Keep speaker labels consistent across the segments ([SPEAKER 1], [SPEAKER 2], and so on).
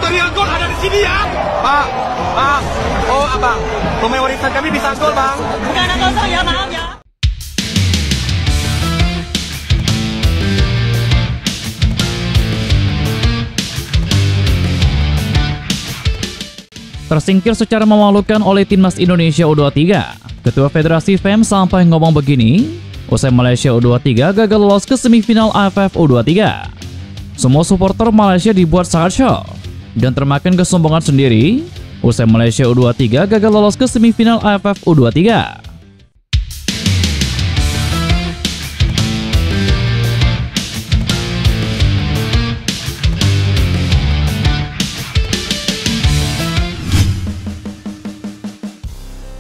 [SPEAKER 1] Material gol ada di sini ya. Pak, oh abang, pemain warisan kami bisa gol bang.
[SPEAKER 2] Bukan ada kosong ya, maaf ya.
[SPEAKER 3] Tersingkir secara memalukan oleh timnas Indonesia U23. Ketua Federasi FEM sampai ngomong begini, usai Malaysia U23 gagal lolos ke semifinal AFF U23. Semua supporter Malaysia dibuat sangat shock dan termakan kesombongan sendiri usai Malaysia U23 gagal lolos ke semifinal AFF U23.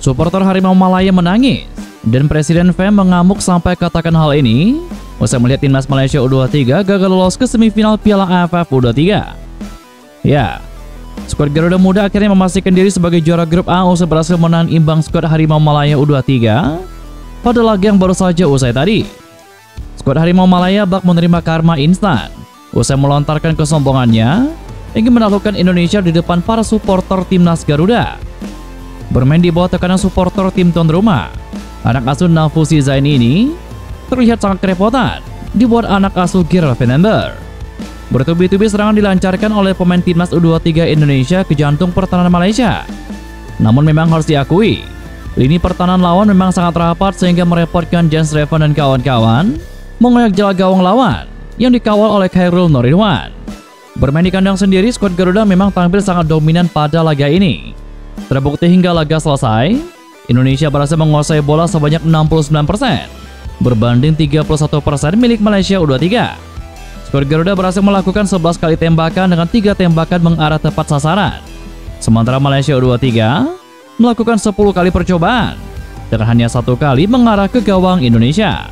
[SPEAKER 3] Supporter Harimau Malaya menangis dan Presiden FEM mengamuk sampai katakan hal ini usai melihat timnas Malaysia U23 gagal lolos ke semifinal Piala AFF U23. Ya, skuad Garuda Muda akhirnya memastikan diri sebagai juara grup A usai berhasil menang imbang skuad Harimau Malaya U23 pada laga yang baru saja usai tadi. Skuad Harimau Malaya bak menerima karma instan usai melontarkan kesombongannya ingin menaklukkan Indonesia di depan para supporter timnas Garuda. Bermain di bawah tekanan supporter tim tuan rumah, anak asuh Nafuzi Zaini ini terlihat sangat kerepotan dibuat anak asuh Gerald Vandenberg. Bertubi-tubi serangan dilancarkan oleh pemain timnas U23 Indonesia ke jantung pertahanan Malaysia. Namun memang harus diakui, lini pertahanan lawan memang sangat rapat sehingga merepotkan Jens Revan dan kawan-kawan mengoyak jala gawang lawan yang dikawal oleh Khairul Nurridwan. Bermain di kandang sendiri, skuad Garuda memang tampil sangat dominan pada laga ini. Terbukti hingga laga selesai, Indonesia berhasil menguasai bola sebanyak 69% berbanding 31% milik Malaysia U23. Skuad Garuda berhasil melakukan 11 kali tembakan dengan 3 tembakan mengarah tepat sasaran. Sementara Malaysia U23 melakukan 10 kali percobaan dengan hanya 1 kali mengarah ke gawang Indonesia.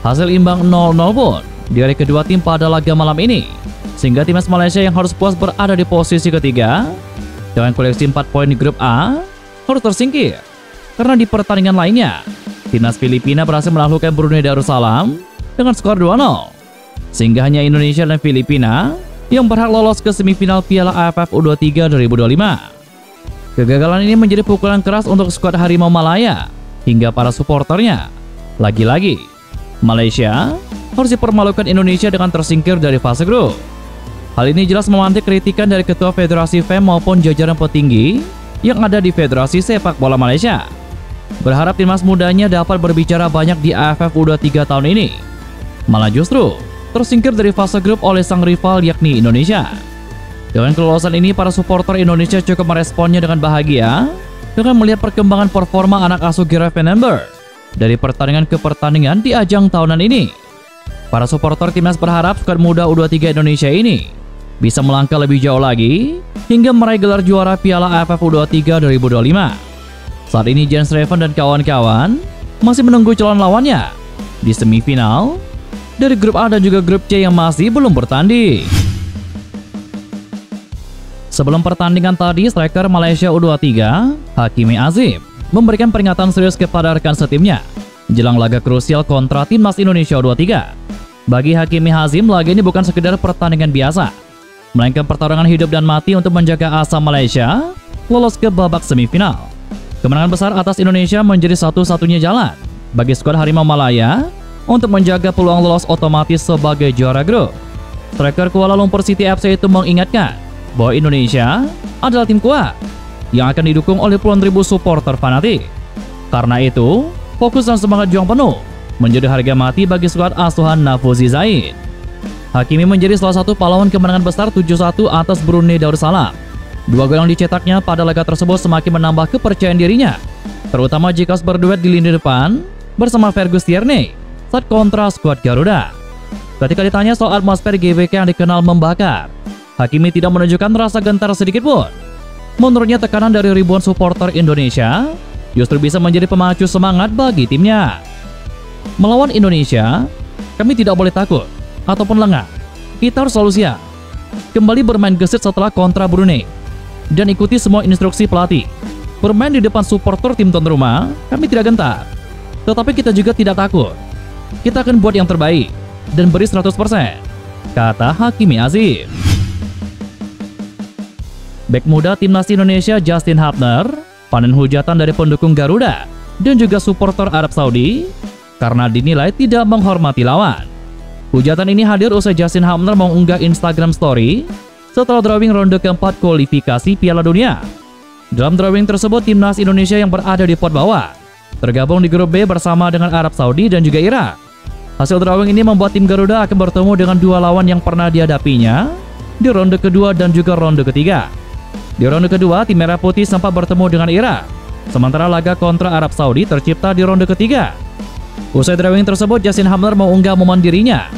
[SPEAKER 3] Hasil imbang 0-0 pun di hari kedua tim pada laga malam ini, sehingga timnas Malaysia yang harus puas berada di posisi ketiga dengan koleksi 4 poin di grup A harus tersingkir karena di pertandingan lainnya timnas Filipina berhasil menaklukkan Brunei Darussalam dengan skor 2-0, sehingga hanya Indonesia dan Filipina yang berhak lolos ke semifinal Piala AFF U23 2025. Kegagalan ini menjadi pukulan keras untuk skuad Harimau Malaya hingga para supporternya. Lagi-lagi Malaysia harus dipermalukan Indonesia dengan tersingkir dari fase grup. Hal ini jelas memantik kritikan dari Ketua Federasi FEM maupun jajaran petinggi yang ada di Federasi Sepak Bola Malaysia. Berharap timnas mudanya dapat berbicara banyak di AFF U23 tahun ini. Malah justru tersingkir dari fase grup oleh sang rival yakni Indonesia. Dengan kelolosan ini, para supporter Indonesia cukup meresponnya dengan bahagia dengan melihat perkembangan performa anak asuh Gerald Vandenberg dari pertandingan ke pertandingan di ajang tahunan ini. Para supporter timnas berharap skuad muda U23 Indonesia ini bisa melangkah lebih jauh lagi hingga meraih gelar juara Piala AFF U23 2025. Saat ini Jens Revan dan kawan-kawan masih menunggu calon lawannya di semifinal dari grup A dan juga grup C yang masih belum bertanding. Sebelum pertandingan tadi, striker Malaysia U23 Hakimi Azim memberikan peringatan serius kepada rekan setimnya jelang laga krusial kontra timnas Indonesia U23. Bagi Hakimi Azim, laga ini bukan sekedar pertandingan biasa, melainkan pertarungan hidup dan mati untuk menjaga asa Malaysia lolos ke babak semifinal. Kemenangan besar atas Indonesia menjadi satu-satunya jalan bagi skuad Harimau Malaya untuk menjaga peluang lolos otomatis sebagai juara grup. Striker Kuala Lumpur City FC itu mengingatkan bahwa Indonesia adalah tim kuat yang akan didukung oleh puluhan ribu supporter fanatik. Karena itu, fokus dan semangat juang penuh menjadi harga mati bagi skuad asuhan Nafuzi Zain. Hakimi menjadi salah satu pahlawan kemenangan besar 7-1 atas Brunei Darussalam. 2 gol yang dicetaknya pada laga tersebut semakin menambah kepercayaan dirinya, terutama jika harus berduet di lini depan bersama Fergus Tierney saat kontra skuad Garuda. Ketika ditanya soal atmosfer GBK yang dikenal membakar, Hakimi tidak menunjukkan rasa gentar sedikit pun. Menurutnya, tekanan dari ribuan supporter Indonesia justru bisa menjadi pemacu semangat bagi timnya. Melawan Indonesia, kami tidak boleh takut ataupun lengah. Kita harus selalu siap kembali bermain gesit setelah kontra Brunei dan ikuti semua instruksi pelatih. Bermain di depan supporter tim tuan rumah, kami tidak gentar, tetapi kita juga tidak takut. Kita akan buat yang terbaik dan beri 100%, kata Hakimi Azim. Bek muda timnas Indonesia Justin Hubner panen hujatan dari pendukung Garuda dan juga supporter Arab Saudi karena dinilai tidak menghormati lawan. Hujatan ini hadir usai Justin Hubner mengunggah Instagram Story setelah drawing ronde keempat kualifikasi Piala Dunia. Dalam drawing tersebut, timnas Indonesia yang berada di pot bawah tergabung di grup B bersama dengan Arab Saudi dan juga Irak. Hasil drawing ini membuat tim Garuda akan bertemu dengan dua lawan yang pernah dihadapinya di ronde kedua dan juga ronde ketiga. Di ronde kedua, tim Merah Putih sempat bertemu dengan Irak, sementara laga kontra Arab Saudi tercipta di ronde ketiga. Usai drawing tersebut, Justin Hubner mengunggah momen dirinya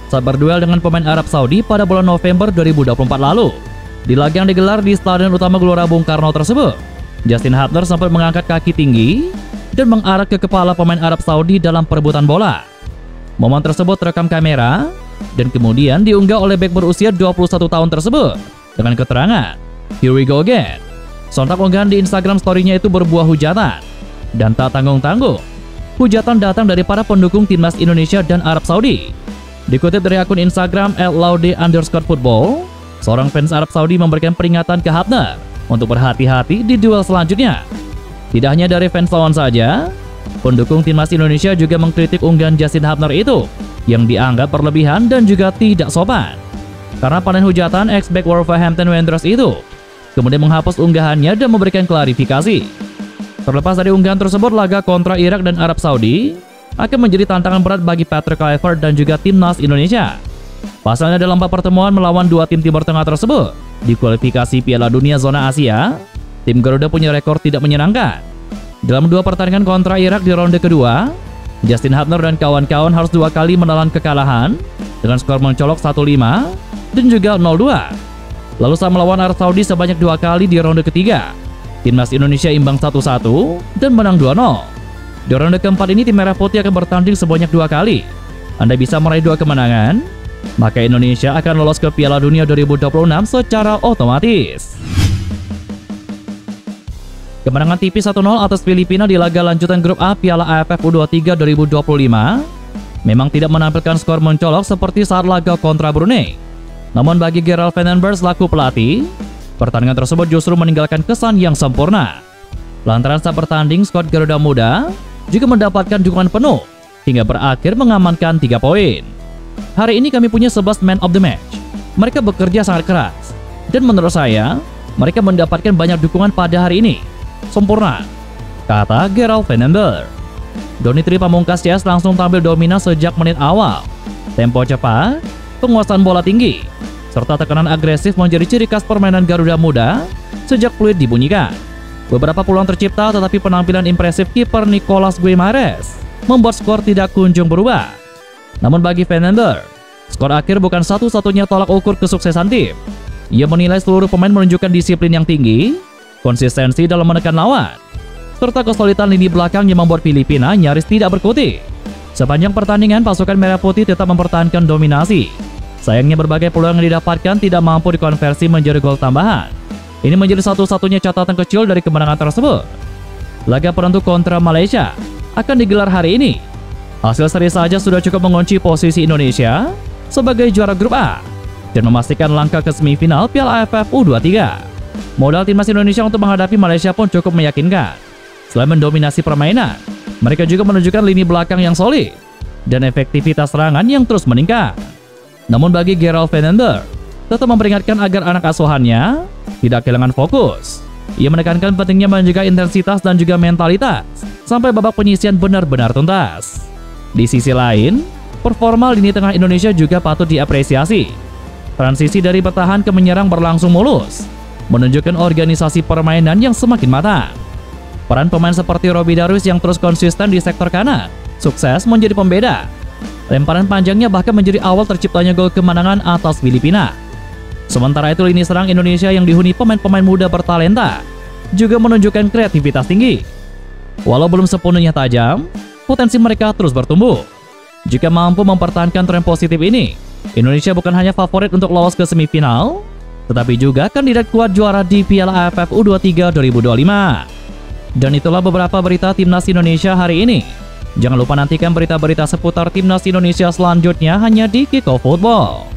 [SPEAKER 3] saat berduel dengan pemain Arab Saudi pada bulan November 2024 lalu. Di laga yang digelar di Stadion Utama Gelora Bung Karno tersebut, Justin Hubner sempat mengangkat kaki tinggi dan mengarah ke kepala pemain Arab Saudi dalam perebutan bola. Momen tersebut terekam kamera dan kemudian diunggah oleh bek berusia 21 tahun tersebut dengan keterangan, "Here we go again." Sontak unggahan di Instagram story-nya itu berbuah hujatan. Dan tak tanggung-tanggung, hujatan datang dari para pendukung timnas Indonesia dan Arab Saudi. Dikutip dari akun Instagram @laude_football, seorang fans Arab Saudi memberikan peringatan ke Hubner untuk berhati-hati di duel selanjutnya. Tidak hanya dari fans lawan saja, pendukung timnas Indonesia juga mengkritik unggahan Justin Hubner itu yang dianggap berlebihan dan juga tidak sopan. Karena panen hujatan, ex-back Wolverhampton Wanderers itu kemudian menghapus unggahannya dan memberikan klarifikasi. Terlepas dari unggahan tersebut, laga kontra Irak dan Arab Saudi akan menjadi tantangan berat bagi Patrick Kluivert dan juga timnas Indonesia. Pasalnya dalam 4 pertemuan melawan dua tim Timur Tengah tersebut di kualifikasi Piala Dunia zona Asia, tim Garuda punya rekor tidak menyenangkan. Dalam 2 pertandingan kontra Irak di ronde kedua, Justin Hubner dan kawan-kawan harus 2 kali menelan kekalahan dengan skor mencolok 1-5 dan juga 0-2. Lalu saat melawan Arab Saudi sebanyak 2 kali di ronde ketiga, timnas Indonesia imbang 1-1 dan menang 2-0. Di ronde keempat ini tim Merah Putih akan bertanding sebanyak 2 kali. Anda bisa meraih 2 kemenangan, maka Indonesia akan lolos ke Piala Dunia 2026 secara otomatis. Kemenangan tipis 1-0 atas Filipina di laga lanjutan grup A Piala AFF U23 2025 memang tidak menampilkan skor mencolok seperti saat laga kontra Brunei. Namun bagi Gerald Vandenberg selaku pelatih, pertandingan tersebut justru meninggalkan kesan yang sempurna. Lantaran saat bertanding, skuad Garuda Muda juga mendapatkan dukungan penuh hingga berakhir mengamankan 3 poin. Hari ini kami punya 11 man of the match. Mereka bekerja sangat keras, dan menurut saya, mereka mendapatkan banyak dukungan pada hari ini. Sempurna, kata Gerald Vandenberg. Donny Tri Pamungkas CS langsung tampil dominan sejak menit awal. Tempo cepat, penguasaan bola tinggi, serta tekanan agresif menjadi ciri khas permainan Garuda Muda sejak peluit dibunyikan. Beberapa peluang tercipta, tetapi penampilan impresif kiper Nicolas Guimarães membuat skor tidak kunjung berubah. Namun bagi Vandenberg, skor akhir bukan satu-satunya tolak ukur kesuksesan tim. Ia menilai seluruh pemain menunjukkan disiplin yang tinggi, konsistensi dalam menekan lawan, serta kesulitan lini belakang yang membuat Filipina nyaris tidak berkutik. Sepanjang pertandingan, pasukan Merah Putih tetap mempertahankan dominasi. Sayangnya berbagai peluang yang didapatkan tidak mampu dikonversi menjadi gol tambahan. Ini menjadi satu-satunya catatan kecil dari kemenangan tersebut. Laga penentu kontra Malaysia akan digelar hari ini. Hasil seri saja sudah cukup mengunci posisi Indonesia sebagai juara grup A dan memastikan langkah ke semifinal Piala AFF U23. Modal timnas Indonesia untuk menghadapi Malaysia pun cukup meyakinkan. Selain mendominasi permainan, mereka juga menunjukkan lini belakang yang solid dan efektivitas serangan yang terus meningkat. Namun bagi Gerald Vandenberg, tetap memperingatkan agar anak asuhannya tidak kehilangan fokus. Ia menekankan pentingnya menjaga intensitas dan juga mentalitas sampai babak penyisian benar-benar tuntas. Di sisi lain, performa lini tengah Indonesia juga patut diapresiasi. Transisi dari bertahan ke menyerang berlangsung mulus, menunjukkan organisasi permainan yang semakin matang. Peran pemain seperti Robby Darwish yang terus konsisten di sektor kanan sukses menjadi pembeda. Lemparan panjangnya bahkan menjadi awal terciptanya gol kemenangan atas Filipina. Sementara itu lini serang Indonesia yang dihuni pemain-pemain muda bertalenta juga menunjukkan kreativitas tinggi. Walau belum sepenuhnya tajam, potensi mereka terus bertumbuh. Jika mampu mempertahankan tren positif ini, Indonesia bukan hanya favorit untuk lolos ke semifinal, tetapi juga kandidat kuat juara di Piala AFF U23 2025. Dan itulah beberapa berita timnas Indonesia hari ini. Jangan lupa nantikan berita-berita seputar timnas Indonesia selanjutnya hanya di Kickoff Football.